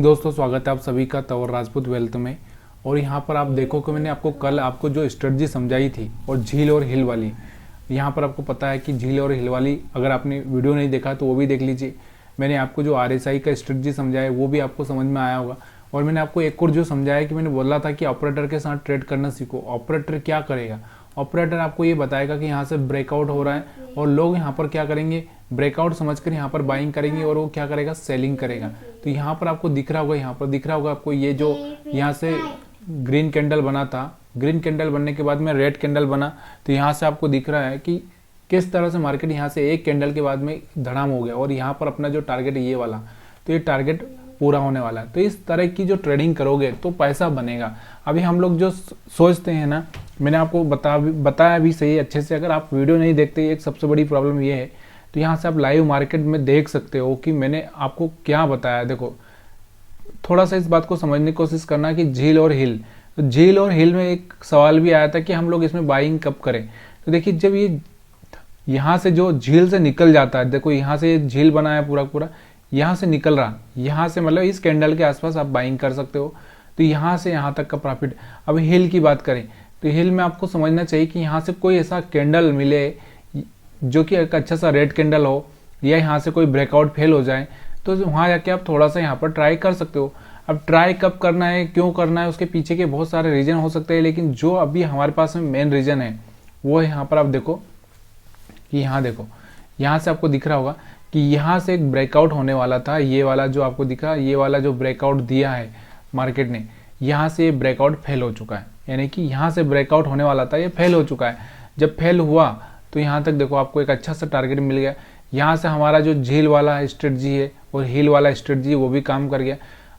दोस्तों, स्वागत है आप सभी का तंवर राजपूत वेल्थ में। और यहाँ पर आप देखो कि मैंने आपको कल जो स्ट्रेटजी समझाई थी और झील और हिल वाली, यहाँ पर आपको पता है कि झील और हिल वाली अगर आपने वीडियो नहीं देखा तो वो भी देख लीजिए। मैंने आपको जो RSI का स्ट्रेटजी समझाया वो भी आपको समझ में आया होगा। और मैंने आपको एक और जो समझाया कि मैंने बोला था कि ऑपरेटर के साथ ट्रेड करना सीखो। ऑपरेटर क्या करेगा? ऑपरेटर आपको ये बताएगा कि यहाँ से ब्रेकआउट हो रहा है और लोग यहाँ पर क्या करेंगे, ब्रेकआउट समझकर यहाँ पर बाइंग करेंगे और वो क्या करेगा, सेलिंग करेगा। तो यहाँ पर आपको दिख रहा होगा, यहाँ पर दिख रहा होगा आपको ये जो यहाँ से ग्रीन कैंडल बना था, ग्रीन कैंडल बनने के बाद में रेड कैंडल बना। तो यहाँ से आपको दिख रहा है कि किस तरह से मार्केट यहाँ से एक कैंडल के बाद में धड़ाम हो गया और यहाँ पर अपना जो टारगेट है ये वाला, तो ये टारगेट पूरा होने वाला है। तो इस तरह की जो ट्रेडिंग करोगे तो पैसा बनेगा। अभी हम लोग जो सोचते हैं ना, मैंने आपको बताया भी सही अच्छे से। अगर आप वीडियो नहीं देखते, एक सबसे बड़ी प्रॉब्लम ये है। तो यहाँ से आप लाइव मार्केट में देख सकते हो कि मैंने आपको क्या बताया। देखो, थोड़ा सा इस बात को समझने की कोशिश करना कि झील और हिल, तो झील और हिल में एक सवाल भी आया था कि हम लोग इसमें बाइंग कब करें। तो देखिए, जब ये यहाँ से जो झील से निकल जाता है, देखो यहाँ से झील बना है पूरा पूरा, यहाँ से निकल रहा, यहाँ से मतलब इस कैंडल के आसपास आप बाइंग कर सकते हो। तो यहाँ से यहाँ तक का प्रॉफिट। अब हिल की बात करें तो हिल में आपको समझना चाहिए कि यहाँ से कोई ऐसा कैंडल मिले जो कि एक अच्छा सा रेड कैंडल हो, या यहाँ से कोई ब्रेकआउट फेल हो जाए, तो वहाँ जाके आप थोड़ा सा यहाँ पर ट्राई कर सकते हो। अब ट्राई कब करना है, क्यों करना है, उसके पीछे के बहुत सारे रीजन हो सकते हैं, लेकिन जो अभी हमारे पास में मेन रीजन है वो है यहाँ पर आप देखो कि यहाँ देखो, यहाँ से आपको दिख रहा होगा कि यहाँ से एक ब्रेकआउट होने वाला था। ये वाला जो आपको दिखा, ये वाला जो ब्रेकआउट दिया है मार्केट ने, यहाँ से ये ब्रेकआउट फेल हो चुका है। यानी कि यहाँ से ब्रेकआउट होने वाला था, ये फेल हो चुका है। जब फेल हुआ तो यहाँ तक देखो आपको एक अच्छा सा टारगेट मिल गया। यहाँ से हमारा जो झील वाला स्ट्रेटजी है और हिल वाला स्ट्रेटजी वो भी काम कर गया।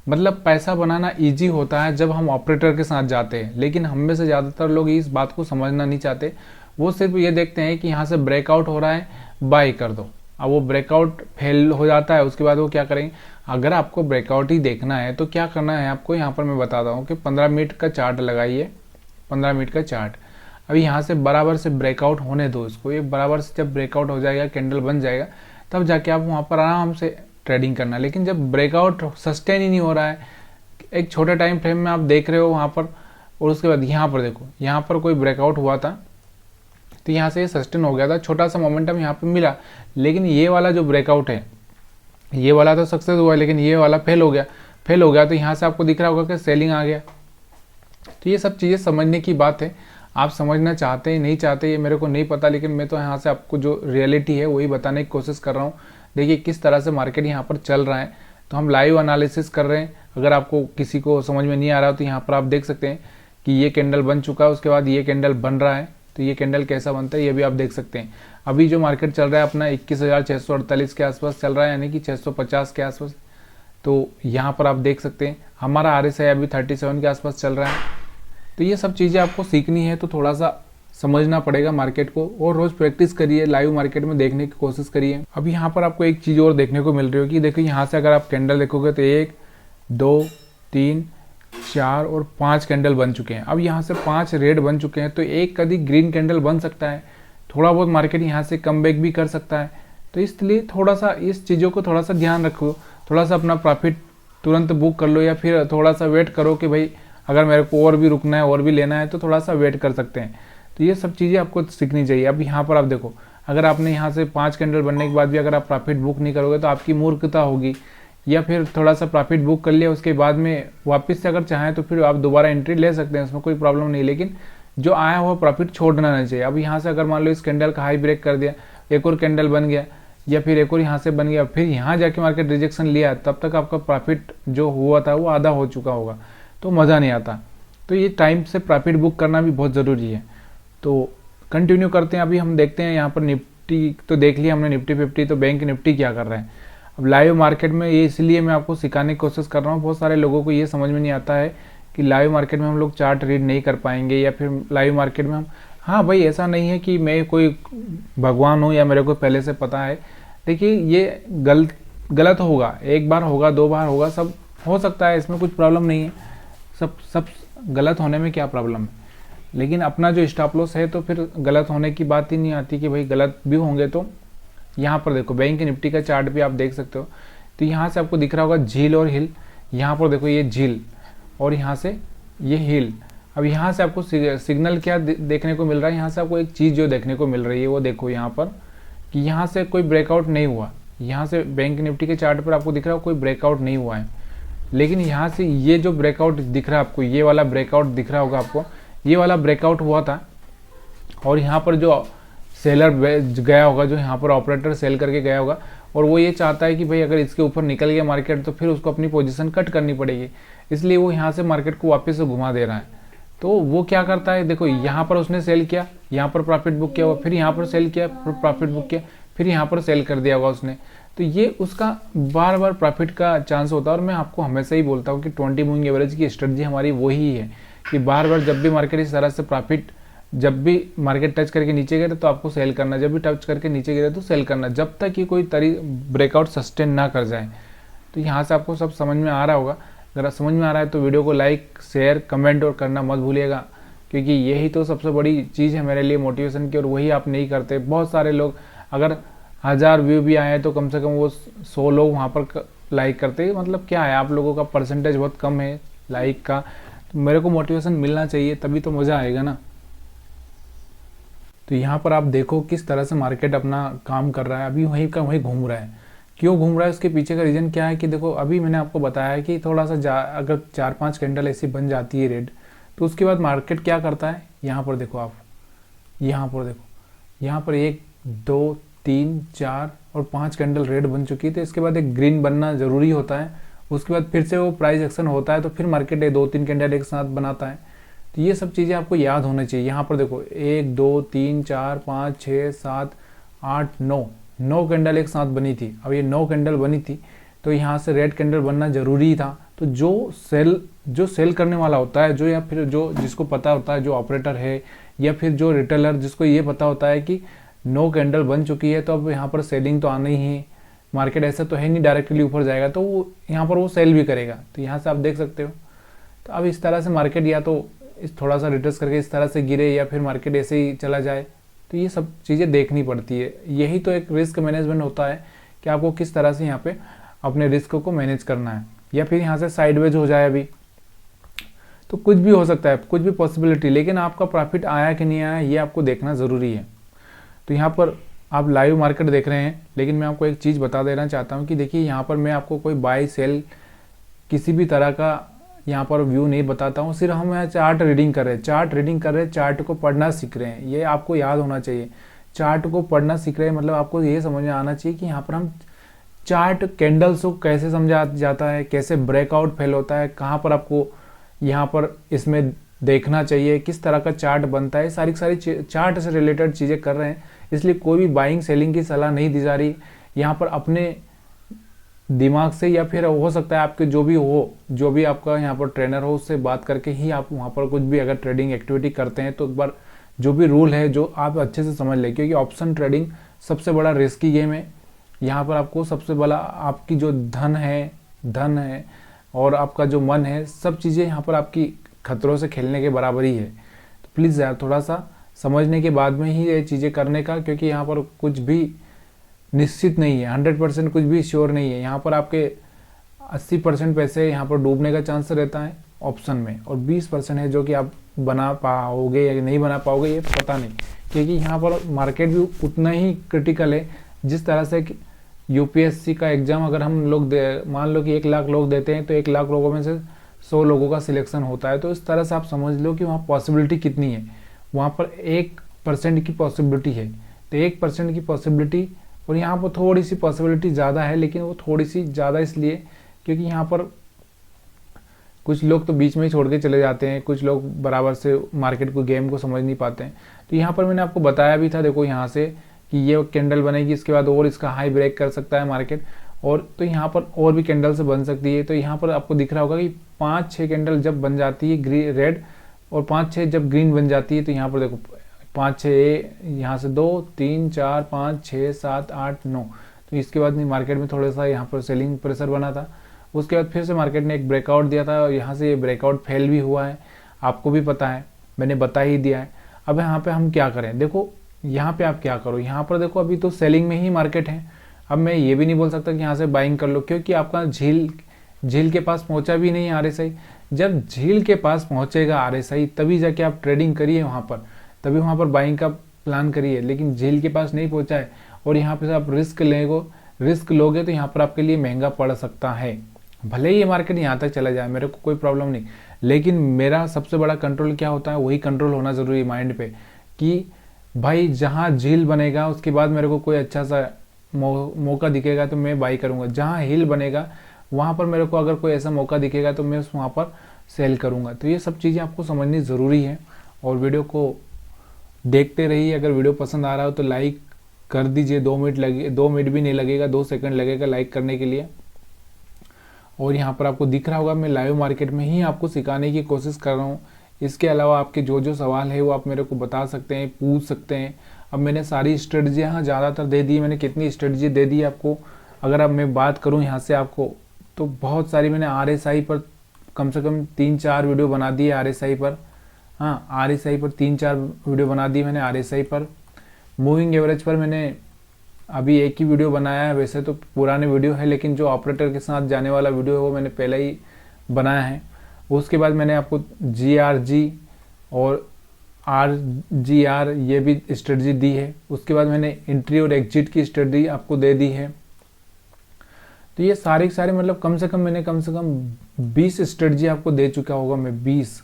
मतलब पैसा बनाना इजी होता है जब हम ऑपरेटर के साथ जाते हैं, लेकिन हम में से ज़्यादातर लोग इस बात को समझना नहीं चाहते। वो सिर्फ ये देखते हैं कि यहाँ से ब्रेकआउट हो रहा है, बाई कर दो। अब वो ब्रेकआउट फेल हो जाता है, उसके बाद वो क्या करेंगे। अगर आपको ब्रेकआउट ही देखना है तो क्या करना है आपको, यहाँ पर मैं बताता हूँ कि 15 मिनट का चार्ट लगाइए, 15 मिनट का चार्ट। अभी यहाँ से बराबर से ब्रेकआउट होने दो इसको, ये बराबर से जब ब्रेकआउट हो जाएगा, कैंडल बन जाएगा, तब जाके आप वहाँ पर आराम से ट्रेडिंग करना। लेकिन जब ब्रेकआउट सस्टेन ही नहीं हो रहा है, एक छोटे टाइम फ्रेम में आप देख रहे हो वहाँ पर, और उसके बाद यहाँ पर देखो, यहाँ पर कोई ब्रेकआउट हुआ था तो यहाँ से ये सस्टेन हो गया था, छोटा सा मोमेंटम यहाँ पर मिला। लेकिन ये वाला जो ब्रेकआउट है, ये वाला तो सक्सेस हुआ, लेकिन ये वाला फेल हो गया। तो यहाँ से आपको दिख रहा होगा कि सेलिंग आ गया। तो ये सब चीज़ें समझने की बात है। आप समझना चाहते हैं नहीं चाहते ये मेरे को नहीं पता, लेकिन मैं तो यहाँ से आपको जो रियलिटी है वही बताने की कोशिश कर रहा हूँ। देखिए किस तरह से मार्केट यहाँ पर चल रहा है, तो हम लाइव एनालिसिस कर रहे हैं। अगर आपको किसी को समझ में नहीं आ रहा तो यहाँ पर आप देख सकते हैं कि ये कैंडल बन चुका है, उसके बाद ये कैंडल बन रहा है। तो ये कैंडल कैसा बनता है ये भी आप देख सकते हैं। अभी जो मार्केट चल रहा है अपना 21,648 के आसपास चल रहा है, यानी कि 650 के आसपास। तो यहाँ पर आप देख सकते हैं हमारा RSI अभी 37 के आसपास चल रहा है। तो ये सब चीज़ें आपको सीखनी है, तो थोड़ा सा समझना पड़ेगा मार्केट को, और रोज़ प्रैक्टिस करिए, लाइव मार्केट में देखने की कोशिश करिए। अब यहाँ पर आपको एक चीज़ और देखने को मिल रही होगी। देखिए यहाँ से अगर आप कैंडल देखोगे तो 1 2 3 4 और 5 कैंडल बन चुके हैं। अब यहाँ से 5 रेड बन चुके हैं, तो एक कभी ग्रीन कैंडल बन सकता है। थोड़ा बहुत मार्केट यहाँ से कम बैक भी कर सकता है। तो इसलिए थोड़ा सा इस चीज़ों को थोड़ा सा ध्यान रखो, थोड़ा सा अपना प्रॉफिट तुरंत बुक कर लो, या फिर थोड़ा सा वेट करो कि भाई अगर मेरे को और भी रुकना है और भी लेना है तो थोड़ा सा वेट कर सकते हैं। तो ये सब चीज़ें आपको सीखनी चाहिए। अब यहाँ पर आप देखो, अगर आपने यहाँ से 5 कैंडल बनने के बाद भी अगर आप प्रॉफिट बुक नहीं करोगे तो आपकी मूर्खता होगी, या फिर थोड़ा सा प्रॉफिट बुक कर लिया उसके बाद में वापस से अगर चाहें तो फिर आप दोबारा एंट्री ले सकते हैं, उसमें कोई प्रॉब्लम नहीं। लेकिन जो आया हुआ प्रॉफिट छोड़ना नहीं चाहिए। अब यहाँ से अगर मान लो इस कैंडल का हाई ब्रेक कर दिया, एक और कैंडल बन गया, या फिर एक और यहाँ से बन गया, फिर यहाँ जाके मार्केट रिजेक्शन लिया, तब तक आपका प्रॉफिट जो हुआ था वो आधा हो चुका होगा, तो मज़ा नहीं आता। तो ये टाइम से प्रॉफिट बुक करना भी बहुत ज़रूरी है। तो कंटिन्यू करते हैं। अभी हम देखते हैं यहाँ पर निफ्टी तो देख लिया हमने, निफ्टी 50, तो बैंक निफ्टी क्या कर रहे हैं। अब लाइव मार्केट में ये इसलिए मैं आपको सिखाने की कोशिश कर रहा हूँ, बहुत सारे लोगों को ये समझ में नहीं आता है कि लाइव मार्केट में हम लोग चार्ट रीड नहीं कर पाएंगे, या फिर लाइव मार्केट में हम, हाँ भाई ऐसा नहीं है कि मैं कोई भगवान हूँ या मेरे को पहले से पता है। देखिए ये गलत होगा, एक बार होगा, 2 बार होगा, सब हो सकता है, इसमें कुछ प्रॉब्लम नहीं है। सब गलत होने में क्या प्रॉब्लम है। लेकिन अपना जो स्टॉप लॉस है तो फिर गलत होने की बात ही नहीं आती कि भाई गलत भी होंगे। तो यहाँ पर देखो बैंक निफ्टी का चार्ट भी आप देख सकते हो। तो यहाँ से आपको दिख रहा होगा झील और हिल, यहाँ पर देखो ये झील और यहाँ से ये हिल। अब यहाँ से आपको सिग्नल क्या देखने को मिल रहा है, यहाँ से आपको एक चीज़ जो देखने को मिल रही है वो देखो यहाँ पर कि यहाँ से कोई ब्रेकआउट नहीं हुआ। यहाँ से बैंक निफ्टी के चार्ट पर आपको दिख रहा है कोई ब्रेकआउट नहीं हुआ है, लेकिन यहाँ से ये जो ब्रेकआउट दिख रहा है आपको, ये वाला ब्रेकआउट दिख रहा होगा आपको, ये वाला ब्रेकआउट हुआ था। और यहाँ पर जो सेलर गया होगा, जो यहाँ पर ऑपरेटर सेल करके गया होगा, और वो ये चाहता है कि भाई अगर इसके ऊपर निकल गया मार्केट तो फिर उसको अपनी पोजीशन कट करनी पड़ेगी, इसलिए वो यहाँ से मार्केट को वापस से घुमा दे रहा है। तो वो क्या करता है, देखो यहाँ पर उसने सेल किया, यहाँ पर प्रॉफिट बुक किया हुआ, फिर यहाँ पर सेल किया, फिर प्रॉफिट बुक किया, फिर यहाँ पर सेल कर दिया होगा उसने। तो ये उसका बार बार प्रॉफिट का चांस होता है। और मैं आपको हमेशा ही बोलता हूँ कि 20 मूविंग एवरेज की स्ट्रेटजी हमारी वही है कि बार बार जब भी मार्केट इस तरह से प्रॉफिट, जब भी मार्केट टच करके नीचे गिरे तो आपको सेल करना, जब भी टच करके नीचे गिरे तो सेल करना, जब तक कि कोई ब्रेकआउट सस्टेन ना कर जाए। तो यहाँ से आपको सब समझ में आ रहा होगा। अगर समझ में आ रहा है तो वीडियो को लाइक, शेयर, कमेंट और करना मत भूलिएगा, क्योंकि यही तो सबसे बड़ी चीज़ है मेरे लिए मोटिवेशन की, और वही आप नहीं करते। बहुत सारे लोग, अगर 1000 व्यू भी आए तो कम से कम वो 100 लोग वहाँ पर लाइक करते हैं। मतलब क्या है, आप लोगों का परसेंटेज बहुत कम है लाइक का। तो मेरे को मोटिवेशन मिलना चाहिए, तभी तो मज़ा आएगा ना। तो यहाँ पर आप देखो किस तरह से मार्केट अपना काम कर रहा है, अभी वहीं का वहीं घूम रहा है। क्यों घूम रहा है, उसके पीछे का रीज़न क्या है कि देखो अभी मैंने आपको बताया कि थोड़ा सा अगर 4-5 कैंडल ऐसी बन जाती है रेड, तो उसके बाद मार्केट क्या करता है। यहाँ पर देखो आप, यहाँ पर देखो, यहाँ पर 1 2 3 4 और 5 कैंडल रेड बन चुकी है। तो इसके बाद एक ग्रीन बनना ज़रूरी होता है। उसके बाद फिर से वो प्राइस एक्शन होता है, तो फिर मार्केट 2-3 कैंडल एक साथ बनाता है। तो ये सब चीज़ें आपको याद होना चाहिए। यहाँ पर देखो 1 2 3 4 5 6 7 8 9 कैंडल एक साथ बनी थी। अब ये 9 कैंडल बनी थी, तो यहाँ से रेड कैंडल बनना ज़रूरी था। तो जो सेल करने वाला होता है, जो या फिर जो जिसको पता होता है, जो ऑपरेटर है या फिर जो रिटेलर, जिसको ये पता होता है कि 9 कैंडल बन चुकी है तो अब यहाँ पर सेलिंग तो आना ही है, मार्केट ऐसा तो है नहीं डायरेक्टली ऊपर जाएगा, तो वो यहाँ पर वो सेल भी करेगा। तो यहाँ से आप देख सकते हो। तो अब इस तरह से मार्केट या तो थोड़ा सा रिट्रेस करके इस तरह से गिरे, या फिर मार्केट ऐसे ही चला जाए। तो ये सब चीज़ें देखनी पड़ती है। यही तो एक रिस्क मैनेजमेंट होता है कि आपको किस तरह से यहाँ पे अपने रिस्क को मैनेज करना है। या फिर यहाँ से साइडवेज हो जाए अभी, तो कुछ भी हो सकता है, कुछ भी पॉसिबिलिटी, लेकिन आपका प्रॉफिट आया कि नहीं आया ये आपको देखना ज़रूरी है। तो यहाँ पर आप लाइव मार्केट देख रहे हैं, लेकिन मैं आपको एक चीज़ बता देना चाहता हूँ कि देखिए यहाँ पर मैं आपको कोई बाई सेल किसी भी तरह का यहाँ पर व्यू नहीं बताता हूँ। सिर्फ हम यहाँ चार्ट रीडिंग कर रहे हैं, चार्ट को पढ़ना सीख रहे हैं। ये आपको याद होना चाहिए, चार्ट को पढ़ना सीख रहे हैं मतलब आपको ये समझ में आना चाहिए कि यहाँ पर हम चार्ट कैंडल्स को कैसे समझा जाता है, कैसे ब्रेकआउट फेल होता है, कहाँ पर आपको यहाँ पर इसमें देखना चाहिए, किस तरह का चार्ट बनता है। सारी चार्ट से रिलेटेड चीज़ें कर रहे हैं, इसलिए कोई भी बाइंग सेलिंग की सलाह नहीं दी जा रही। यहाँ पर अपने दिमाग से, या फिर हो सकता है आपके जो भी आपका यहाँ पर ट्रेनर हो, उससे बात करके ही आप वहाँ पर कुछ भी अगर ट्रेडिंग एक्टिविटी करते हैं तो एक बार जो भी रूल है जो आप अच्छे से समझ लें, क्योंकि ऑप्शन ट्रेडिंग सबसे बड़ा रिस्की गेम है। यहाँ पर आपको सबसे बड़ा आपकी जो धन है और आपका जो मन है, सब चीज़ें यहाँ पर आपकी खतरों से खेलने के बराबर ही है। तो प्लीज़ यार थोड़ा सा समझने के बाद में ही ये चीज़ें करने का, क्योंकि यहाँ पर कुछ भी निश्चित नहीं है, 100% कुछ भी श्योर नहीं है। यहाँ पर आपके 80% पैसे यहाँ पर डूबने का चांस रहता है ऑप्शन में, और 20% है जो कि आप बना पाओगे या नहीं बना पाओगे ये पता नहीं, क्योंकि यहाँ पर मार्केट भी उतना ही क्रिटिकल है। जिस तरह से यूपीएससी का एग्ज़ाम अगर हम लोग मान लो कि 1 लाख लोग देते हैं, तो 1 लाख लोगों में से 100 लोगों का सिलेक्शन होता है। तो इस तरह से आप समझ लो कि वहाँ पॉसिबिलिटी कितनी है, वहाँ पर 1% की पॉसिबिलिटी है। तो 1% की पॉसिबिलिटी, और यहाँ पर थोड़ी सी पॉसिबिलिटी ज़्यादा है, लेकिन वो थोड़ी सी ज़्यादा इसलिए क्योंकि यहाँ पर कुछ लोग तो बीच में ही छोड़ के चले जाते हैं, कुछ लोग बराबर से मार्केट को, गेम को समझ नहीं पाते हैं। तो यहाँ पर मैंने आपको बताया भी था, देखो यहाँ से कि ये कैंडल बनेगी, इसके बाद और इसका हाई ब्रेक कर सकता है मार्केट, और तो यहाँ पर और भी कैंडल से बन सकती है। तो यहाँ पर आपको दिख रहा होगा कि 5-6 कैंडल जब बन जाती है रेड, और 5-6 जब ग्रीन बन जाती है, तो यहाँ पर देखो 5-6, यहाँ से 2 3 4 5 6 7 8 9। तो इसके बाद मार्केट में थोड़ा सा यहाँ पर सेलिंग प्रेशर बना था। उसके बाद फिर से मार्केट ने एक ब्रेकआउट दिया था, और यहाँ से ये ब्रेकआउट फेल भी हुआ है, आपको भी पता है, मैंने बता ही दिया है। अब यहाँ पे हम क्या करें, देखो यहाँ पे आप क्या करो, यहाँ पर देखो अभी तो सेलिंग में ही मार्केट है। अब मैं ये भी नहीं बोल सकता कि यहाँ से बाइंग कर लो, क्योंकि आपका झील झील के पास पहुंचा भी नहीं आरएसआई। जब झील के पास पहुंचेगा आरएसआई तभी जाके आप ट्रेडिंग करिए वहां पर, तभी वहां पर बाइंग का प्लान करिए। लेकिन झील के पास नहीं पहुंचा है और यहाँ पे आप रिस्क लोगे तो यहाँ पर आपके लिए महंगा पड़ सकता है। भले ही ये मार्केट यहाँ तक चला जाए, मेरे को कोई प्रॉब्लम नहीं, लेकिन मेरा सबसे बड़ा कंट्रोल क्या होता है, वही कंट्रोल होना जरूरी है माइंड पे, कि भाई जहाँ झील बनेगा उसके बाद मेरे को कोई अच्छा सा मौका दिखेगा तो मैं बाई करूंगा। जहाँ हिल बनेगा वहां पर मेरे को अगर कोई ऐसा मौका दिखेगा तो मैं वहां पर सेल करूंगा। तो ये सब चीज़ें आपको समझनी ज़रूरी है और वीडियो को देखते रहिए। अगर वीडियो पसंद आ रहा हो तो लाइक कर दीजिए, 2 मिनट भी नहीं लगेगा, 2 सेकंड लगेगा लाइक करने के लिए। और यहाँ पर आपको दिख रहा होगा मैं लाइव मार्केट में ही आपको सिखाने की कोशिश कर रहा हूँ। इसके अलावा आपके जो सवाल है वो आप मेरे को बता सकते हैं, पूछ सकते हैं। अब मैंने सारी स्ट्रेटजी यहाँ ज़्यादातर दे दी, मैंने कितनी स्ट्रेटजी दे दी आपको। अगर अब मैं बात करूँ यहाँ से आपको, तो बहुत सारी मैंने आरएसआई पर कम से कम 3-4 वीडियो बना दी है आरएसआई पर। हाँ, आरएसआई पर 3-4 वीडियो बना दी मैंने आरएसआई पर। मूविंग एवरेज पर मैंने अभी एक ही वीडियो बनाया है, वैसे तो पुराने वीडियो है, लेकिन जो ऑपरेटर के साथ जाने वाला वीडियो है वो मैंने पहले ही बनाया है। उसके बाद मैंने आपको GRG और RGR ये भी स्ट्रेटजी दी है। उसके बाद मैंने एंट्री और एग्जिट की स्ट्रेटजी आपको दे दी है। तो ये सारे मतलब कम से कम 20 स्ट्रेटजी आपको दे चुका होगा मैं, 20।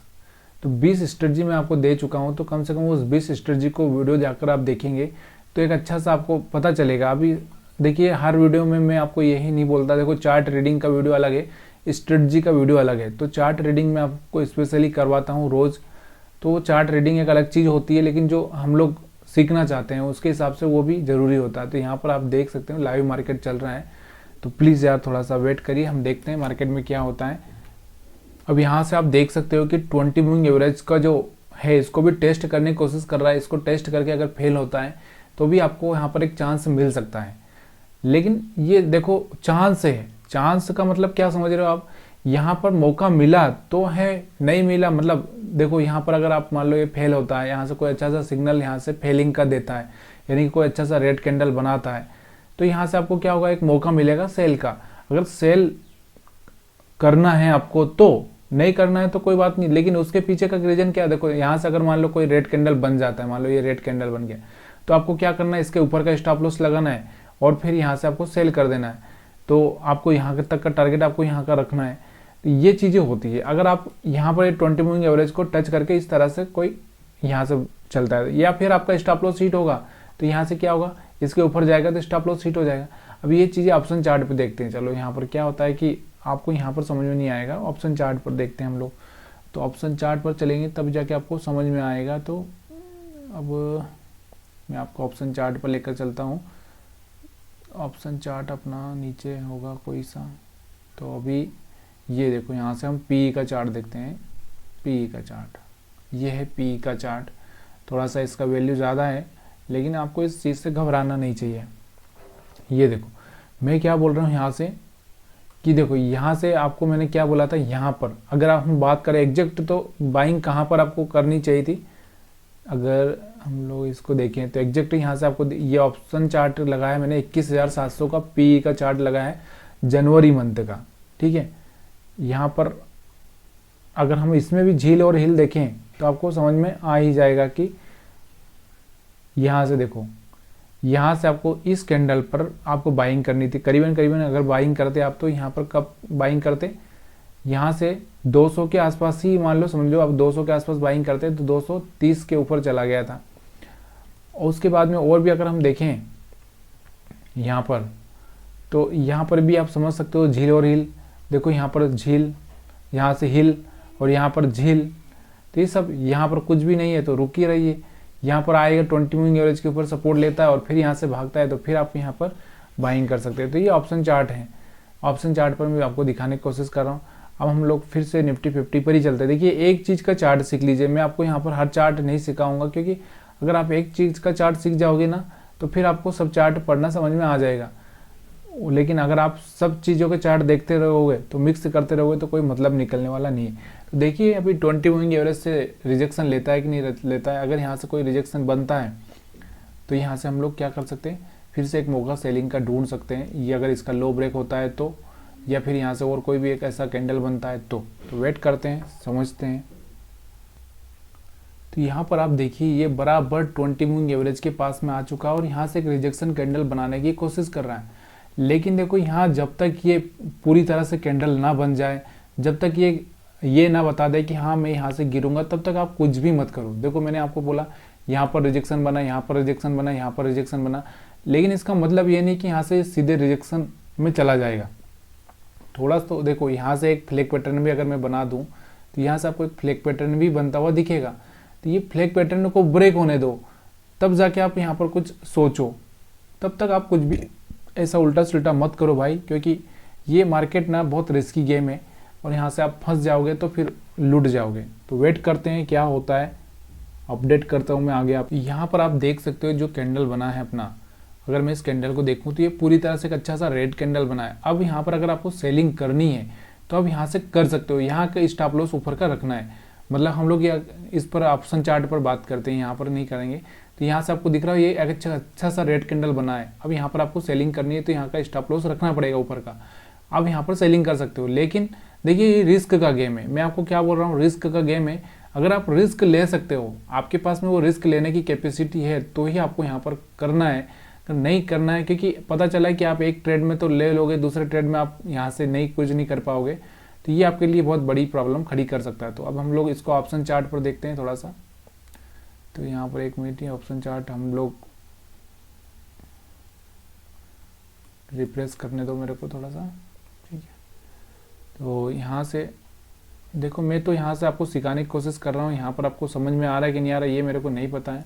तो 20 स्ट्रेटजी मैं आपको दे चुका हूँ। तो कम से कम उस 20 स्ट्रेटजी को वीडियो जाकर आप देखेंगे तो एक अच्छा सा आपको पता चलेगा। अभी देखिए हर वीडियो में मैं आपको यही नहीं बोलता, देखो चार्ट रीडिंग का वीडियो अलग है, स्ट्रेटजी का वीडियो अलग है। तो चार्ट रीडिंग में आपको स्पेशली करवाता हूँ रोज़। तो चार्ट रीडिंग एक अलग चीज़ होती है, लेकिन जो हम लोग सीखना चाहते हैं उसके हिसाब से वो भी ज़रूरी होता है। तो यहाँ पर आप देख सकते हो लाइव मार्केट चल रहा है, तो प्लीज़ यार थोड़ा सा वेट करिए, हम देखते हैं मार्केट में क्या होता है। अब यहाँ से आप देख सकते हो कि 20 मूविंग एवरेज का जो है इसको भी टेस्ट करने की कोशिश कर रहा है। इसको टेस्ट करके अगर फेल होता है तो भी आपको यहाँ पर एक चांस मिल सकता है। लेकिन ये देखो चांस है, चांस का मतलब क्या समझ रहे हो आप, यहाँ पर मौका मिला तो है, नहीं मिला मतलब देखो यहाँ पर अगर आप मान लो ये फेल होता है, यहाँ से कोई अच्छा सा सिग्नल यहाँ से फेलिंग का देता है, यानी कि कोई अच्छा सा रेड कैंडल बनाता है, तो यहाँ से आपको क्या होगा, एक मौका मिलेगा सेल का। अगर सेल करना है आपको तो, नहीं करना है तो कोई बात नहीं। लेकिन उसके पीछे का रीजन क्या है, देखो यहाँ से अगर मान लो कोई रेड कैंडल बन जाता है, मान लो ये रेड कैंडल बन गया, तो आपको क्या करना है, इसके ऊपर का स्टॉप लॉस लगाना है और फिर यहाँ से आपको सेल कर देना है। तो आपको यहाँ तक का टारगेट आपको यहाँ का रखना है। तो ये चीज़ें होती है। अगर आप यहाँ पर 20 मूविंग एवरेज को टच करके इस तरह से कोई यहाँ से चलता है, या फिर आपका स्टॉप लॉस हिट होगा तो यहाँ से क्या होगा, इसके ऊपर जाएगा तो स्टॉप लॉस हिट हो जाएगा। अब ये चीज़ें ऑप्शन चार्ट पे देखते हैं। चलो यहाँ पर क्या होता है कि आपको यहाँ पर समझ में नहीं आएगा, ऑप्शन चार्ट पर देखते हैं हम लोग। तो ऑप्शन चार्ट पर चलेंगे तब जाके आपको समझ में आएगा। तो अब मैं आपको ऑप्शन चार्ट पर लेकर चलता हूँ। ऑप्शन चार्ट अपना नीचे होगा कोई सा, तो अभी ये देखो यहाँ से हम PE का चार्ट देखते हैं। PE का चार्ट, ये है PE का चार्ट। थोड़ा सा इसका वैल्यू ज़्यादा है, लेकिन आपको इस चीज़ से घबराना नहीं चाहिए। ये देखो मैं क्या बोल रहा हूँ यहाँ से, कि देखो यहाँ से आपको मैंने क्या बोला था, यहाँ पर अगर आप हम बात करें एग्जैक्ट तो बाइंग कहाँ पर आपको करनी चाहिए थी, अगर हम लोग इसको देखें तो एग्जैक्ट यहाँ से आपको ये ऑप्शन चार्ट लगाया मैंने 21,700 का PE का चार्ट लगा है जनवरी मंथ का, ठीक है। यहाँ पर अगर हम इसमें भी झील और हिल देखें तो आपको समझ में आ ही जाएगा कि यहाँ से देखो, यहाँ से आपको इस कैंडल पर आपको बाइंग करनी थी। करीबन अगर बाइंग करते आप तो यहाँ पर कब बाइंग करते, यहाँ से 200 के आसपास ही मान लो, समझ लो आप 200 के आसपास बाइंग करते तो 230 के ऊपर चला गया था। और उसके बाद में और भी अगर हम देखें यहाँ पर, तो यहाँ पर भी आप समझ सकते हो झील और हिल। देखो यहाँ पर झील, यहाँ से हिल और यहाँ पर झील, तो ये सब यहाँ पर कुछ भी नहीं है तो रुक ही रहिए। यहाँ पर आएगा 20 मूविंग एवरेज के ऊपर सपोर्ट लेता है और फिर यहाँ से भागता है तो फिर आप यहाँ पर बाइंग कर सकते हैं। तो ये ऑप्शन चार्ट है, ऑप्शन चार्ट पर मैं आपको दिखाने की कोशिश कर रहा हूँ। अब हम लोग फिर से निफ्टी 50 पर ही चलते हैं। देखिए एक चीज़ का चार्ट सीख लीजिए, मैं आपको यहाँ पर हर चार्ट नहीं सिखाऊंगा, क्योंकि अगर आप एक चीज़ का चार्ट सीख जाओगे ना तो फिर आपको सब चार्ट पढ़ना समझ में आ जाएगा। लेकिन अगर आप सब चीज़ों के चार्ट देखते रहोगे तो मिक्स करते रहोगे तो कोई मतलब निकलने वाला नहीं है। तो देखिए अभी 20 मूविंग एवरेज से रिजेक्शन लेता है कि नहीं लेता है। अगर यहाँ से कोई रिजेक्शन बनता है तो यहाँ से हम लोग क्या कर सकते हैं, फिर से एक मौका सेलिंग का ढूंढ सकते हैं। ये अगर इसका लो ब्रेक होता है तो या फिर यहाँ से और कोई भी एक ऐसा कैंडल बनता है तो वेट करते हैं, समझते हैं। तो यहाँ पर आप देखिए ये बराबर 20 मूविंग एवरेज के पास में आ चुका है और यहाँ से एक रिजेक्शन कैंडल बनाने की कोशिश कर रहा है। लेकिन देखो यहाँ जब तक ये पूरी तरह से कैंडल ना बन जाए, जब तक ये ना बता दे कि हाँ मैं यहाँ से गिरूंगा, तब तक आप कुछ भी मत करो। देखो मैंने आपको बोला यहाँ पर रिजेक्शन बना, यहाँ पर रिजेक्शन बना, यहाँ पर रिजेक्शन बना, लेकिन इसका मतलब ये नहीं कि यहाँ से सीधे रिजेक्शन में चला जाएगा। थोड़ा तो देखो यहाँ से एक फ्लैग पैटर्न भी अगर मैं बना दूँ तो यहाँ से आपको एक फ्लैग पैटर्न भी बनता हुआ दिखेगा। तो ये फ्लैग पैटर्न को ब्रेक होने दो, तब जाके आप यहाँ पर कुछ सोचो। तब तक आप कुछ भी ऐसा उल्टा सुल्टा मत करो भाई, क्योंकि ये मार्केट ना बहुत रिस्की गेम है और यहाँ से आप फंस जाओगे तो फिर लूट जाओगे। तो वेट करते हैं क्या होता है, अपडेट करता हूँ मैं आगे। आप यहाँ पर आप देख सकते हो जो कैंडल बना है अपना, अगर मैं इस कैंडल को देखूँ तो ये पूरी तरह से एक अच्छा सा रेड कैंडल बना है। अब यहाँ पर अगर आपको सेलिंग करनी है तो आप यहाँ से कर सकते हो। यहाँ का स्टॉप लॉस ऊपर का रखना है, मतलब हम लोग इस पर ऑप्शन चार्ट पर बात करते हैं, यहाँ पर नहीं करेंगे। तो यहाँ से आपको दिख रहा है ये एक अच्छा सा रेड कैंडल बना है। अब यहाँ पर आपको सेलिंग करनी है तो यहाँ का स्टॉप लॉस रखना पड़ेगा ऊपर का। अब यहाँ पर सेलिंग कर सकते हो, लेकिन देखिए ये रिस्क का गेम है। मैं आपको क्या बोल रहा हूँ, रिस्क का गेम है। अगर आप रिस्क ले सकते हो, आपके पास में वो रिस्क लेने की कैपेसिटी है, तो ही आपको यहाँ पर करना है, नहीं करना है। क्योंकि पता चला है कि आप एक ट्रेड में तो ले लोगे, दूसरे ट्रेड में आप यहाँ से कुछ नहीं कर पाओगे, तो ये आपके लिए बहुत बड़ी प्रॉब्लम खड़ी कर सकता है। तो अब हम लोग इसको ऑप्शन चार्ट पर देखते हैं थोड़ा सा। तो यहाँ पर 1 मिनट ही ऑप्शन चार्ट हम लोग रिफ्रेश करने दो मेरे को थोड़ा सा, ठीक है। तो यहाँ से देखो मैं तो यहाँ से आपको सिखाने की कोशिश कर रहा हूँ, यहाँ पर आपको समझ में आ रहा है कि नहीं आ रहा है ये मेरे को नहीं पता है।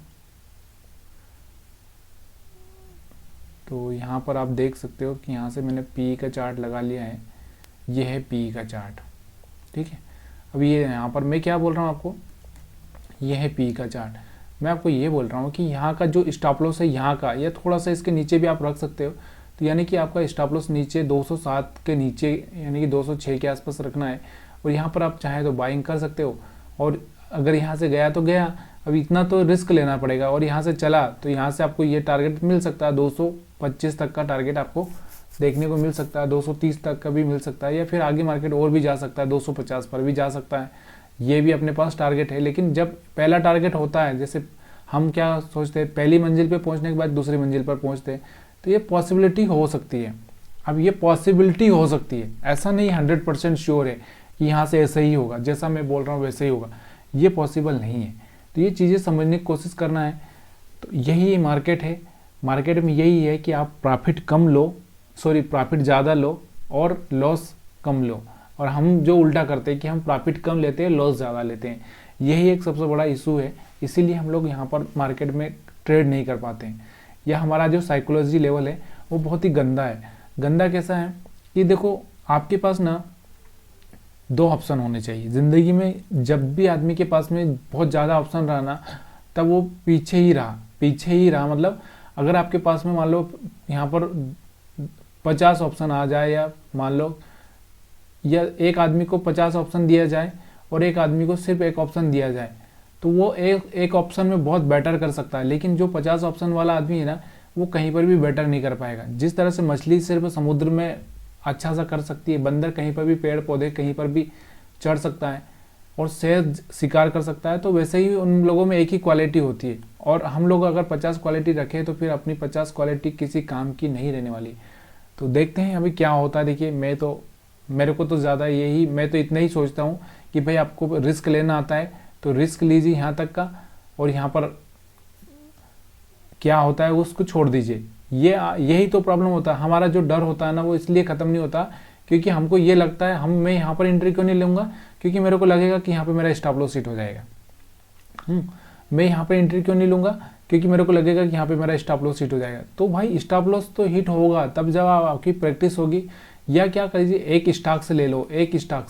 तो यहाँ पर आप देख सकते हो कि यहाँ से मैंने पी का चार्ट लगा लिया है, ये है पी का चार्ट, ठीक है। अब ये यहाँ पर मैं क्या बोल रहा हूँ आपको, ये है पी का चार्ट। मैं आपको ये बोल रहा हूँ कि यहाँ का जो स्टॉप लॉस है यहाँ का, या थोड़ा सा इसके नीचे भी आप रख सकते हो। तो यानी कि आपका स्टॉप लॉस नीचे 207 के नीचे, यानी कि 206 के आसपास रखना है। और यहाँ पर आप चाहे तो बाइंग कर सकते हो, और अगर यहाँ से गया तो गया, अब इतना तो रिस्क लेना पड़ेगा। और यहाँ से चला तो यहाँ से आपको ये टारगेट मिल सकता है, 225 तक का टारगेट आपको देखने को मिल सकता है, 230 तक का भी मिल सकता है, या फिर आगे मार्केट और भी जा सकता है, 250 पर भी जा सकता है। ये भी अपने पास टारगेट है। लेकिन जब पहला टारगेट होता है, जैसे हम क्या सोचते हैं, पहली मंजिल पे पहुंचने के बाद दूसरी मंजिल पर पहुंचते हैं, तो ये पॉसिबिलिटी हो सकती है। अब ये पॉसिबिलिटी हो सकती है, ऐसा नहीं 100% श्योर है कि यहाँ से ऐसा ही होगा, जैसा मैं बोल रहा हूँ वैसे ही होगा, ये पॉसिबल नहीं है। तो ये चीज़ें समझने की कोशिश करना है। तो यही मार्केट है, मार्केट में यही है कि आप प्रॉफिट ज़्यादा लो और लॉस कम लो। और हम जो उल्टा करते हैं कि हम प्रॉफिट कम लेते हैं, लॉस ज़्यादा लेते हैं, यही एक सबसे बड़ा इशू है। इसीलिए हम लोग यहाँ पर मार्केट में ट्रेड नहीं कर पाते हैं, या हमारा जो साइकोलॉजी लेवल है वो बहुत ही गंदा है। गंदा कैसा है कि देखो आपके पास ना 2 ऑप्शन होने चाहिए ज़िंदगी में। जब भी आदमी के पास में बहुत ज़्यादा ऑप्शन रहा ना, तब वो पीछे ही रहा। मतलब अगर आपके पास में मान लो यहाँ पर 50 ऑप्शन आ जाए, या मान लो या एक आदमी को 50 ऑप्शन दिया जाए और एक आदमी को सिर्फ एक ऑप्शन दिया जाए, तो वो एक ऑप्शन में बहुत बेटर कर सकता है। लेकिन जो 50 ऑप्शन वाला आदमी है ना, वो कहीं पर भी बेटर नहीं कर पाएगा। जिस तरह से मछली सिर्फ समुद्र में अच्छा सा कर सकती है, बंदर कहीं पर भी पेड़ पौधे कहीं पर भी चढ़ सकता है और शहद शिकार कर सकता है, तो वैसे ही उन लोगों में एक ही क्वालिटी होती है। और हम लोग अगर 50 क्वालिटी रखें तो फिर अपनी 50 क्वालिटी किसी काम की नहीं रहने वाली। तो देखते हैं अभी क्या होता है। देखिए मेरे को तो ज़्यादा मैं तो इतना ही सोचता हूँ कि भाई आपको रिस्क लेना आता है तो रिस्क लीजिए यहाँ तक का, और यहाँ पर क्या होता है उसको छोड़ दीजिए। यही तो प्रॉब्लम होता है। हमारा जो डर होता है ना, वो इसलिए ख़त्म नहीं होता क्योंकि हमको ये लगता है मैं यहाँ पर एंट्री क्यों नहीं लूँगा, क्योंकि मेरे को लगेगा कि यहाँ पे मेरा स्टॉप लॉस हिट हो जाएगा। मैं यहाँ पे एंट्री क्यों नहीं लूँगा, क्योंकि मेरे को लगेगा कि यहाँ पे मेरा स्टॉप लॉस हिट हो जाएगा। तो भाई स्टॉप लॉस तो हिट होगा तब जब आपकी प्रैक्टिस होगी। या क्या करिए, एक स्टॉक से ले लो, एक स्टॉक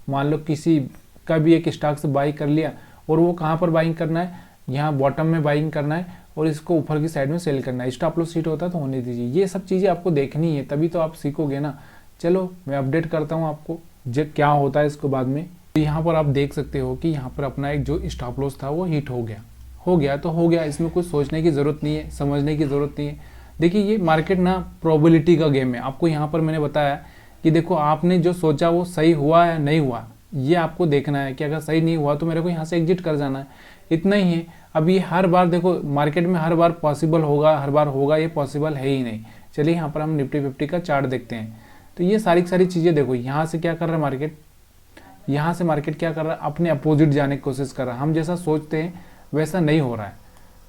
मान लो किसी का भी एक स्टॉक से बाई कर लिया, और वो कहाँ पर बाइंग करना है, यहाँ बॉटम में बाइंग करना है और इसको ऊपर की साइड में सेल करना है। स्टॉप लॉस हिट होता है तो होने दीजिए। ये सब चीज़ें आपको देखनी है, तभी तो आप सीखोगे ना। चलो मैं अपडेट करता हूँ आपको जब क्या होता है इसको बाद में। तो यहाँ पर आप देख सकते हो कि यहाँ पर अपना एक जो स्टॉप लॉस था वो हिट हो गया तो हो गया। इसमें कुछ सोचने की ज़रूरत नहीं है, समझने की ज़रूरत नहीं है। देखिए ये मार्केट ना प्रोबेबिलिटी का गेम है। आपको यहाँ पर मैंने बताया कि देखो आपने जो सोचा वो सही हुआ या नहीं हुआ, ये आपको देखना है कि अगर सही नहीं हुआ तो मेरे को यहाँ से एग्जिट कर जाना है, इतना ही है। अब ये हर बार देखो मार्केट में हर बार पॉसिबल होगा, हर बार होगा, ये पॉसिबल है ही नहीं। चलिए यहाँ पर हम निफ्टी 50 का चार्ट देखते हैं। तो ये सारी चीज़ें देखो, यहाँ से क्या कर रहा है मार्केट, यहाँ से मार्केट क्या कर रहा है, अपने अपोजिट जाने की कोशिश कर रहा है। हम जैसा सोचते हैं वैसा नहीं हो रहा है।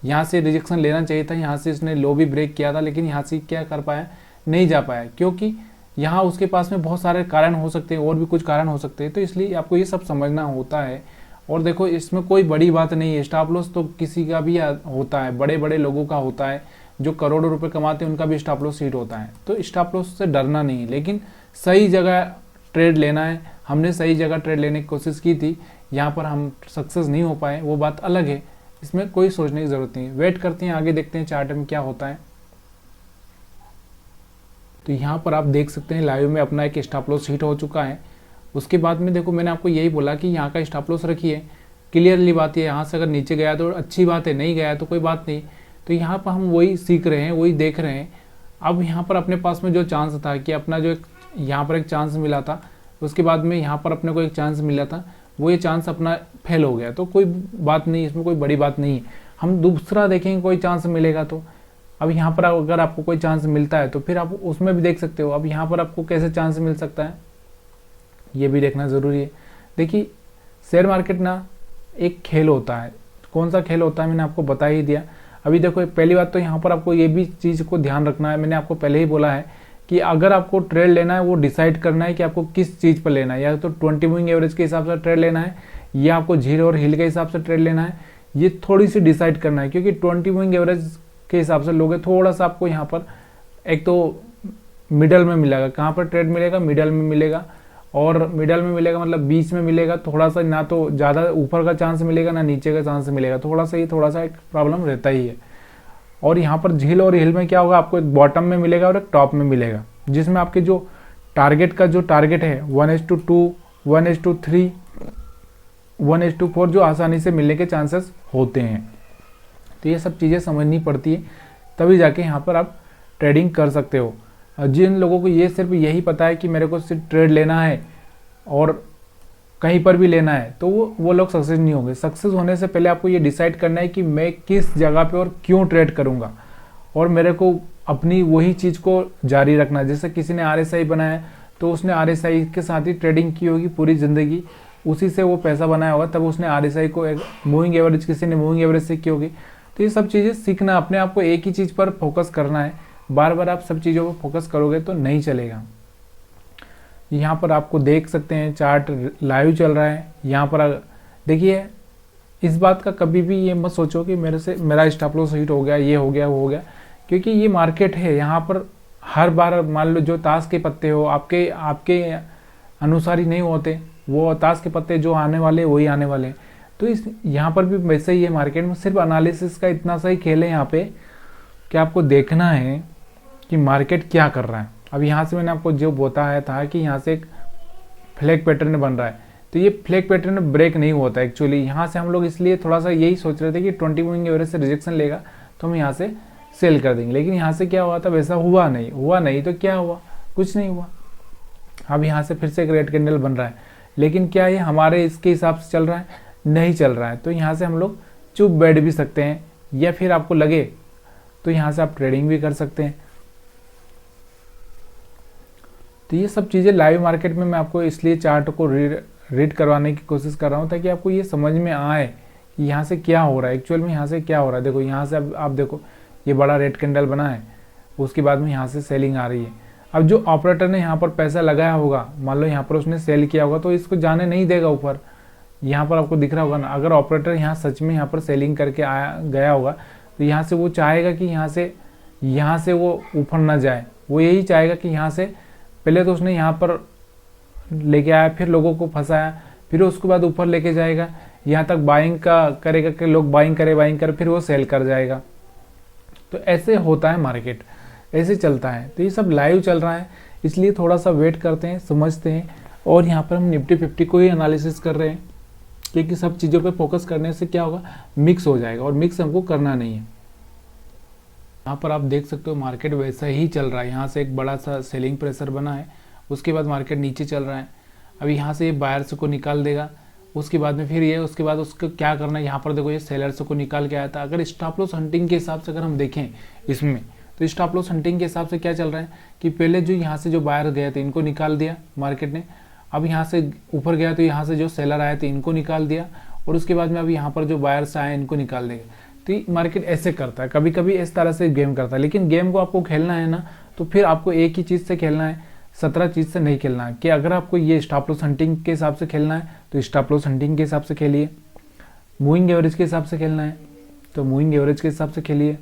यहाँ से रिजेक्शन लेना चाहिए था, यहाँ से इसने लो भी ब्रेक किया था, लेकिन यहाँ से क्या कर पाया, नहीं जा पाया, क्योंकि यहाँ उसके पास में बहुत सारे कारण हो सकते हैं, और भी कुछ कारण हो सकते हैं। तो इसलिए आपको ये सब समझना होता है। और देखो इसमें कोई बड़ी बात नहीं है, स्टॉप लॉस तो किसी का भी होता है, बड़े बड़े लोगों का होता है, जो करोड़ों रुपए कमाते हैं उनका भी स्टॉप लॉस हिट होता है। तो स्टॉप लॉस से डरना नहीं, लेकिन सही जगह ट्रेड लेना है। हमने सही जगह ट्रेड लेने की कोशिश की थी, यहाँ पर हम सक्सेस नहीं हो पाए, वो बात अलग है, इसमें कोई सोचने की जरूरत नहीं है। वेट करते हैं, आगे देखते हैं चार्ट में क्या होता है। तो यहाँ पर आप देख सकते हैं लाइव में अपना एक स्टॉप लॉस हिट हो चुका है। उसके बाद में देखो मैंने आपको यही बोला कि यहाँ का स्टॉप लॉस रखिए, क्लियरली बात है। यहाँ से अगर नीचे गया तो अच्छी बात है, नहीं गया तो कोई बात नहीं। तो यहाँ पर हम वही सीख रहे हैं, वही देख रहे हैं। अब यहाँ पर अपने पास में जो चांस था कि अपना जो यहाँ पर एक चांस मिला था, उसके बाद में यहाँ पर अपने को एक चांस मिला था, वो ये चांस अपना फेल हो गया, तो कोई बात नहीं, इसमें कोई बड़ी बात नहीं है। हम दूसरा देखेंगे कोई चांस मिलेगा तो। अब यहाँ पर अगर आपको कोई चांस मिलता है तो फिर आप उसमें भी देख सकते हो। अब यहाँ पर आपको कैसे चांस मिल सकता है ये भी देखना ज़रूरी है। देखिए शेयर मार्केट ना एक खेल होता है। कौन सा खेल होता है मैंने आपको बता ही दिया। अभी देखो पहली बात तो यहाँ पर आपको ये भी चीज़ को ध्यान रखना है, मैंने आपको पहले ही बोला है कि अगर आपको ट्रेड लेना है वो डिसाइड करना है कि आपको किस चीज़ पर लेना है। या तो 20 मूविंग एवरेज के हिसाब से ट्रेड लेना है, या आपको झील और हिल के हिसाब से ट्रेड लेना है, ये थोड़ी सी डिसाइड करना है। क्योंकि 20 मूविंग एवरेज के हिसाब से लोगे थोड़ा सा आपको यहाँ पर एक तो मिडल में मिलेगा। कहाँ पर ट्रेड मिलेगा, मिडल में मिलेगा, और मिडल में मिलेगा मतलब बीच में मिलेगा। थोड़ा सा ना तो ज़्यादा ऊपर का चांस मिलेगा ना नीचे का चांस मिलेगा, थोड़ा सा एक प्रॉब्लम रहता ही है। और यहाँ पर झील और हिल में क्या होगा, आपको एक बॉटम में मिलेगा और एक टॉप में मिलेगा, जिसमें आपके जो टारगेट है 1:2, 1:3, 1:4 जो आसानी से मिलने के चांसेस होते हैं। तो ये सब चीज़ें समझनी पड़ती है, तभी जाके यहाँ पर आप ट्रेडिंग कर सकते हो। जिन लोगों को ये सिर्फ यही पता है कि मेरे को सिर्फ ट्रेड लेना है और कहीं पर भी लेना है, तो वो लोग सक्सेस नहीं होंगे। सक्सेस होने से पहले आपको ये डिसाइड करना है कि मैं किस जगह पे और क्यों ट्रेड करूँगा, और मेरे को अपनी वही चीज़ को जारी रखना है। जैसे किसी ने RSI बनाया तो उसने RSI के साथ ही ट्रेडिंग की होगी पूरी ज़िंदगी, उसी से वो पैसा बनाया होगा, तब उसने RSI को एक मूविंग एवरेज, किसी ने मूविंग एवरेज से की होगी। तो ये सब चीज़ें सीखना, अपने आप को एक ही चीज़ पर फोकस करना है। बार बार आप सब चीज़ों पर फोकस करोगे तो नहीं चलेगा। यहाँ पर आपको देख सकते हैं चार्ट लाइव चल रहा है। यहाँ पर देखिए, इस बात का कभी भी ये मत सोचो कि मेरा स्टॉप लॉस हिट हो गया, ये हो गया, वो हो गया, क्योंकि ये मार्केट है। यहाँ पर हर बार मान लो जो ताश के पत्ते हो आपके अनुसार ही नहीं होते, वो ताश के पत्ते जो आने वाले वही आने वाले। तो यहाँ पर भी वैसे ही है। मार्केट में सिर्फ एनालिसिस का इतना सा ही खेल है यहाँ पे कि आपको देखना है कि मार्केट क्या कर रहा है। अब यहाँ से मैंने आपको जो बताया था कि यहाँ से एक फ्लैग पैटर्न बन रहा है, तो ये फ्लैग पैटर्न ब्रेक नहीं होता एक्चुअली। यहाँ से हम लोग इसलिए थोड़ा सा यही सोच रहे थे कि 20 मूविंग एवरेज से रिजेक्शन लेगा तो हम यहाँ से सेल कर देंगे, लेकिन यहाँ से क्या हुआ था, वैसा हुआ नहीं। तो क्या हुआ, कुछ नहीं हुआ। अब यहाँ से फिर से एक रेड कैंडल बन रहा है, लेकिन क्या ये हमारे इसके हिसाब से चल रहा है, नहीं चल रहा है। तो यहाँ से हम लोग चुप बैठ भी सकते हैं, या फिर आपको लगे तो यहाँ से आप ट्रेडिंग भी कर सकते हैं। तो ये सब चीज़ें लाइव मार्केट में मैं आपको इसलिए चार्ट को रीड करवाने की कोशिश कर रहा हूँ, ताकि आपको ये समझ में आए कि यहाँ से क्या हो रहा है, एक्चुअल में यहाँ से क्या हो रहा है। देखो यहाँ से आप देखो ये बड़ा रेड कैंडल बना है, उसके बाद में यहाँ से सेलिंग आ रही है। अब जो ऑपरेटर ने यहाँ पर पैसा लगाया होगा, मान लो यहाँ पर उसने सेल किया होगा, तो इसको जाने नहीं देगा ऊपर। यहाँ पर आपको दिख रहा होगा ना, अगर ऑपरेटर यहाँ सच में यहाँ पर सेलिंग करके गया होगा, तो यहाँ से वो चाहेगा कि यहाँ से वो ऊपर ना जाए। वो यही चाहेगा कि यहाँ से पहले तो उसने यहाँ पर लेके आया, फिर लोगों को फंसाया, फिर उसके बाद ऊपर लेके जाएगा, यहाँ तक बाइंग का करेगा कि लोग बाइंग करे, फिर वो सेल कर जाएगा। तो ऐसे होता है मार्केट, ऐसे चलता है। तो ये सब लाइव चल रहा है, इसलिए थोड़ा सा वेट करते हैं, समझते हैं। और यहाँ पर हम निफ्टी 50 को ही एनालिसिस कर रहे हैं, क्योंकि सब चीज़ों पे फोकस करने से क्या होगा, मिक्स हो जाएगा, और मिक्स हमको करना नहीं है। यहाँ पर आप देख सकते हो मार्केट वैसा ही चल रहा है। यहाँ से एक बड़ा सा सेलिंग प्रेशर बना है, उसके बाद मार्केट नीचे चल रहा है, अब यहाँ से ये बायर्स को निकाल देगा, उसके बाद में फिर ये उसके बाद उसको क्या करना है, यहाँ पर देखो ये सेलर्स को निकाल के आया था। अगर स्टॉप लॉस हंटिंग के हिसाब से अगर हम देखें इसमें, तो स्टॉप लॉस हंटिंग के हिसाब से क्या चल रहा है कि पहले जो यहाँ से जो बायर गए थे इनको निकाल दिया मार्केट ने, अब यहाँ से ऊपर गया तो यहाँ से जो सेलर आए थे इनको निकाल दिया, और उसके बाद में अब यहाँ पर जो बायर्स आए इनको निकाल देगा। तो ये मार्केट ऐसे करता है, कभी कभी इस तरह से गेम करता है। लेकिन गेम को आपको खेलना है ना, तो फिर आपको एक ही चीज़ से खेलना है, 17 चीज़ से नहीं खेलना है। कि अगर आपको ये स्टॉप लॉस हंटिंग के हिसाब से खेलना है तो स्टॉप लॉस हंटिंग के हिसाब से खेलिए, मूविंग एवरेज के हिसाब से खेलना है तो मूविंग एवरेज के हिसाब से खेलिए।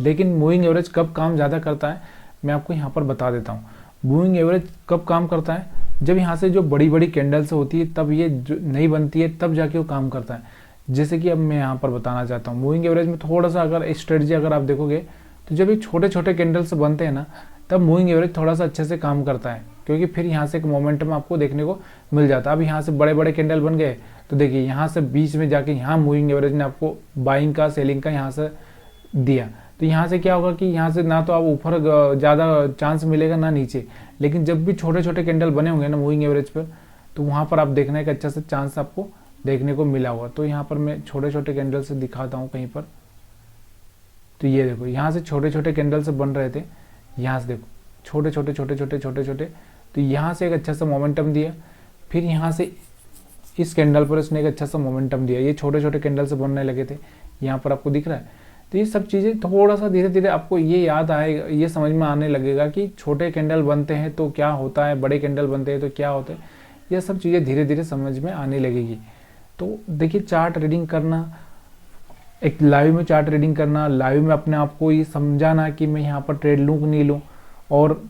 लेकिन मूविंग एवरेज कब काम ज़्यादा करता है मैं आपको यहाँ पर बता देता हूँ। मूविंग एवरेज कब काम करता है, जब यहाँ से जो बड़ी बड़ी कैंडल्स होती है तब ये जो नहीं बनती है तब जाके वो काम करता है। जैसे कि अब मैं यहाँ पर बताना चाहता हूँ, मूविंग एवरेज में थोड़ा सा अगर स्ट्रेटजी अगर आप देखोगे तो जब ये छोटे छोटे कैंडल्स बनते हैं ना, तब मूविंग एवरेज थोड़ा सा अच्छे से काम करता है, क्योंकि फिर यहाँ से एक मोमेंटम आपको देखने को मिल जाता है। अब यहाँ से बड़े बड़े कैंडल बन गए तो देखिए यहाँ से बीच में जाके यहाँ मूविंग एवरेज ने आपको बाइंग का सेलिंग का यहाँ से दिया, तो यहाँ से क्या होगा कि यहाँ से ना तो आप ऊपर ज़्यादा चांस मिलेगा ना नीचे। लेकिन जब भी छोटे छोटे कैंडल बने होंगे ना मूविंग एवरेज पर, तो वहाँ पर आप देखना एक अच्छा सा चांस आपको देखने को मिला हुआ। तो यहाँ पर मैं छोटे छोटे कैंडल से दिखाता हूँ कहीं पर, तो ये देखो यहाँ से छोटे छोटे कैंडल से बन रहे थे, यहाँ से देखो छोटे छोटे छोटे छोटे छोटे छोटे, तो यहाँ से एक अच्छा सा मोमेंटम दिया, फिर यहाँ से इस कैंडल पर इसने एक अच्छा सा मोमेंटम दिया, ये छोटे छोटे कैंडल से बनने लगे थे, यहाँ पर आपको दिख रहा है। तो ये सब चीज़ें थोड़ा सा धीरे धीरे आपको ये याद आएगा, ये समझ में आने लगेगा कि छोटे कैंडल बनते हैं तो क्या होता है, बड़े कैंडल बनते हैं तो क्या होता है, ये सब चीज़ें धीरे धीरे समझ में आने लगेगी। तो देखिए चार्ट रीडिंग करना, एक लाइव में चार्ट रीडिंग करना, लाइव में अपने आप को ये समझाना कि मैं यहाँ पर ट्रेड लूँ कि नहीं लूँ, और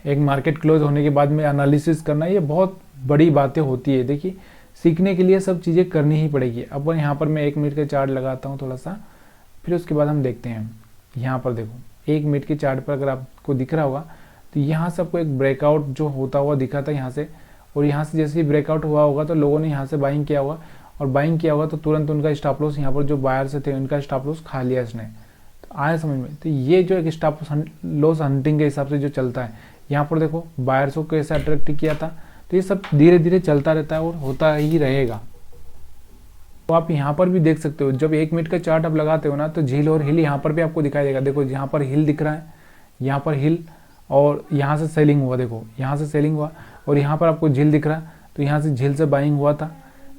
एक मार्केट क्लोज होने के बाद में एनालिसिस करना, ये बहुत बड़ी बातें होती है। देखिए सीखने के लिए सब चीज़ें करनी ही पड़ेगी। अब यहाँ पर मैं 1 मिनट का चार्ट लगाता हूँ थोड़ा सा, फिर उसके बाद हम देखते हैं। यहाँ पर देखो 1 मिनट के चार्ट पर अगर आपको दिख रहा होगा तो यहाँ से आपको एक ब्रेकआउट जो होता हुआ दिखा था यहाँ से, और यहाँ से जैसे ही ब्रेकआउट हुआ होगा तो लोगों ने यहाँ से बाइंग किया होगा, और बाइंग किया होगा तो तुरंत उनका स्टॉप लॉस यहाँ पर जो बायर से थे उनका स्टॉप लॉस खा लिया इसने। तो आया समझ में। तो ये जो एक स्टॉप लॉस हंटिंग के हिसाब से जो चलता है, यहाँ पर देखो बायर्स को कैसे अट्रैक्ट किया था, तो ये सब धीरे धीरे चलता रहता है और होता ही रहेगा। तो आप यहाँ पर भी देख सकते हो, जब 1 मिनट का चार्ट आप लगाते हो ना तो झील और हिल यहाँ पर भी आपको दिखाई देगा। देखो यहाँ पर हिल दिख रहा है, यहाँ पर हिल, और यहाँ से सेलिंग हुआ, देखो यहाँ से सेलिंग हुआ, और यहाँ पर आपको झील दिख रहा है, तो यहाँ से झील से बाइंग हुआ था।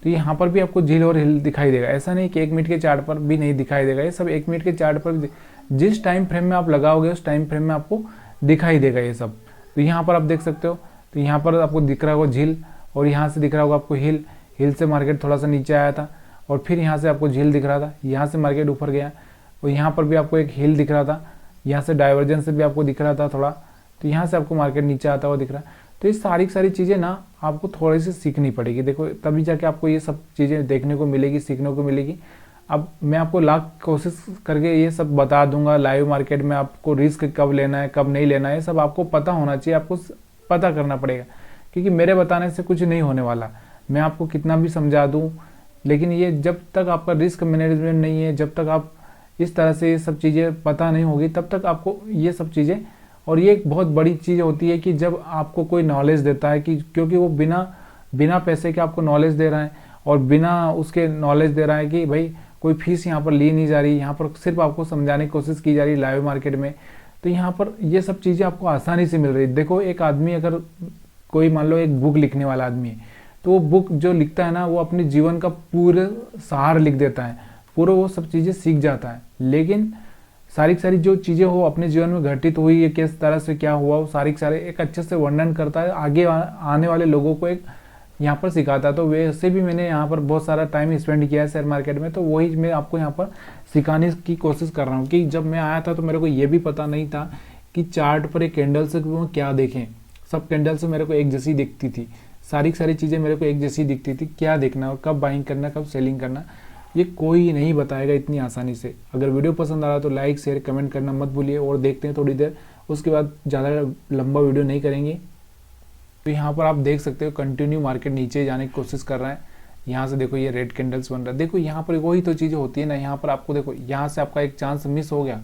तो यहाँ पर भी आपको झील और हिल दिखाई देगा। ऐसा नहीं कि 1 मिनट के चार्ट पर भी नहीं दिखाई देगा, ये सब 1 मिनट के चार्ट पर जिस टाइम फ्रेम में आप लगाओगे उस टाइम फ्रेम में आपको दिखाई देगा ये सब। तो यहाँ पर आप देख सकते हो, तो यहाँ पर आपको दिख रहा होगा झील, और यहाँ से दिख रहा होगा आपको हिल। हिल से मार्केट थोड़ा सा नीचे आया था, और फिर यहाँ से आपको झील दिख रहा था, यहाँ से मार्केट ऊपर गया, और यहाँ पर भी आपको एक हिल दिख रहा था, यहाँ से डाइवर्जेंस से भी आपको दिख रहा था थोड़ा, तो यहाँ से आपको मार्केट नीचे आता हुआ दिख रहा है। तो ये सारी चीज़ें ना आपको थोड़ी सी सीखनी पड़ेगी, देखो तभी जाके आपको ये सब चीज़ें देखने को मिलेगी, सीखने को मिलेगी। अब मैं आपको लाख कोशिश करके ये सब बता दूंगा, लाइव मार्केट में आपको रिस्क कब लेना है कब नहीं लेना है, ये सब आपको पता होना चाहिए, आपको पता करना पड़ेगा, क्योंकि मेरे बताने से कुछ नहीं होने वाला। मैं आपको कितना भी समझा दूँ, लेकिन ये जब तक आपका रिस्क मैनेजमेंट नहीं है, जब तक आप इस तरह से ये सब चीज़ें पता नहीं होगी, तब तक आपको ये सब चीज़ें, और ये एक बहुत बड़ी चीज़ होती है कि जब आपको कोई नॉलेज देता है, कि क्योंकि वो बिना पैसे के आपको नॉलेज दे रहा है, और बिना उसके नॉलेज दे रहा है कि भाई कोई फीस यहाँ पर ली नहीं जा रही, यहाँ पर सिर्फ आपको समझाने की कोशिश की जा रही लाइव मार्केट में। तो यहाँ पर ये सब चीज़ें आपको आसानी से मिल रही है। देखो एक आदमी अगर कोई मान लो एक बुक लिखने वाला आदमी है, तो वो बुक जो लिखता है ना वो अपने जीवन का पूरे सार लिख देता है, पूरा वो सब चीज़ें सीख जाता है। लेकिन सारी जो चीज़ें हो अपने जीवन में घटित हुई है, किस तरह से क्या हुआ, वो सारे एक अच्छे से वर्णन करता है, आगे आने वाले लोगों को एक यहाँ पर सिखाता है। तो वैसे भी मैंने यहाँ पर बहुत सारा टाइम स्पेंड किया है शेयर मार्केट में, तो वही मैं आपको यहाँ पर सिखाने की कोशिश कर रहा हूँ। कि जब मैं आया था तो मेरे को ये भी पता नहीं था कि चार्ट पर एक कैंडल से वो क्या देखें, सब कैंडल से मेरे को एक जैसी दिखती थी, सारी चीज़ें मेरे को एक जैसी दिखती थी, क्या देखना और कब बाइंग करना कब सेलिंग करना, ये कोई नहीं बताएगा इतनी आसानी से। अगर वीडियो पसंद आ रहा तो लाइक शेयर कमेंट करना मत भूलिए, और देखते हैं थोड़ी देर, उसके बाद ज़्यादा लंबा वीडियो नहीं करेंगे। तो यहाँ पर आप देख सकते हो कंटिन्यू मार्केट नीचे जाने की कोशिश कर रहा है। यहाँ से देखो ये रेड कैंडल्स बन रहा है, देखो यहाँ पर वही तो चीज़ें होती है ना। यहाँ पर आपको देखो यहाँ से आपका एक चांस मिस हो गया,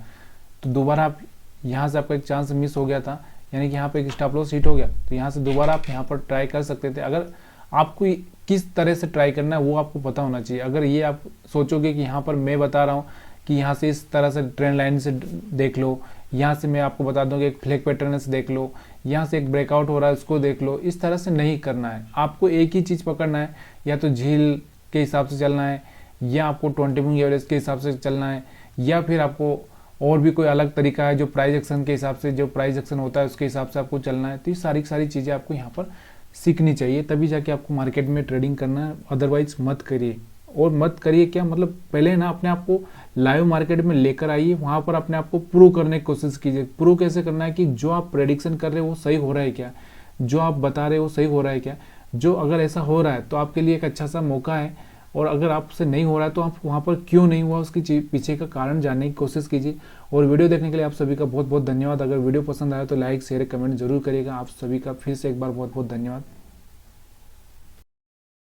तो दोबारा आप यहाँ से आपका एक चांस मिस हो गया था, यानी कि यहाँ पे एक स्टॉप लॉस हिट हो गया तो यहाँ से दोबारा आप यहाँ पर ट्राई कर सकते थे। अगर आपको किस तरह से ट्राई करना है वो आपको पता होना चाहिए। अगर ये आप सोचोगे कि यहाँ पर मैं बता रहा हूँ कि यहाँ से इस तरह से ट्रेंड लाइन से देख लो, यहाँ से मैं आपको बता दूं कि एक फ्लैग पैटर्न से देख लो, यहाँ से एक ब्रेकआउट हो रहा है उसको देख लो, इस तरह से नहीं करना है। आपको एक ही चीज़ पकड़ना है, या तो झील के हिसाब से चलना है, या आपको 20 मूविंग एवरेज के हिसाब से चलना है, या फिर आपको और भी कोई अलग तरीका है जो प्राइस एक्शन के हिसाब से, जो प्राइस एक्शन होता है उसके हिसाब से आपको चलना है। तो ये सारी चीज़ें आपको यहाँ पर सीखनी चाहिए, तभी जाके आपको मार्केट में ट्रेडिंग करना है। अदरवाइज मत करिए। और मत करिए क्या मतलब, पहले ना अपने आप को लाइव मार्केट में लेकर आइए, वहाँ पर अपने आप को प्रूव करने की कोशिश कीजिए। प्रूव कैसे करना है कि जो आप प्रेडिक्शन कर रहे हो वो सही हो रहा है क्या, जो आप बता रहे हो सही हो रहा है क्या। जो अगर ऐसा हो रहा है तो आपके लिए एक अच्छा सा मौका है, और अगर आपसे नहीं हो रहा है तो आप वहाँ पर क्यों नहीं हुआ उसकी पीछे का कारण जानने की कोशिश कीजिए। और वीडियो देखने के लिए आप सभी का बहुत बहुत धन्यवाद। अगर वीडियो पसंद आया तो लाइक शेयर कमेंट जरूर करिएगा। आप सभी का फिर से एक बार बहुत बहुत धन्यवाद।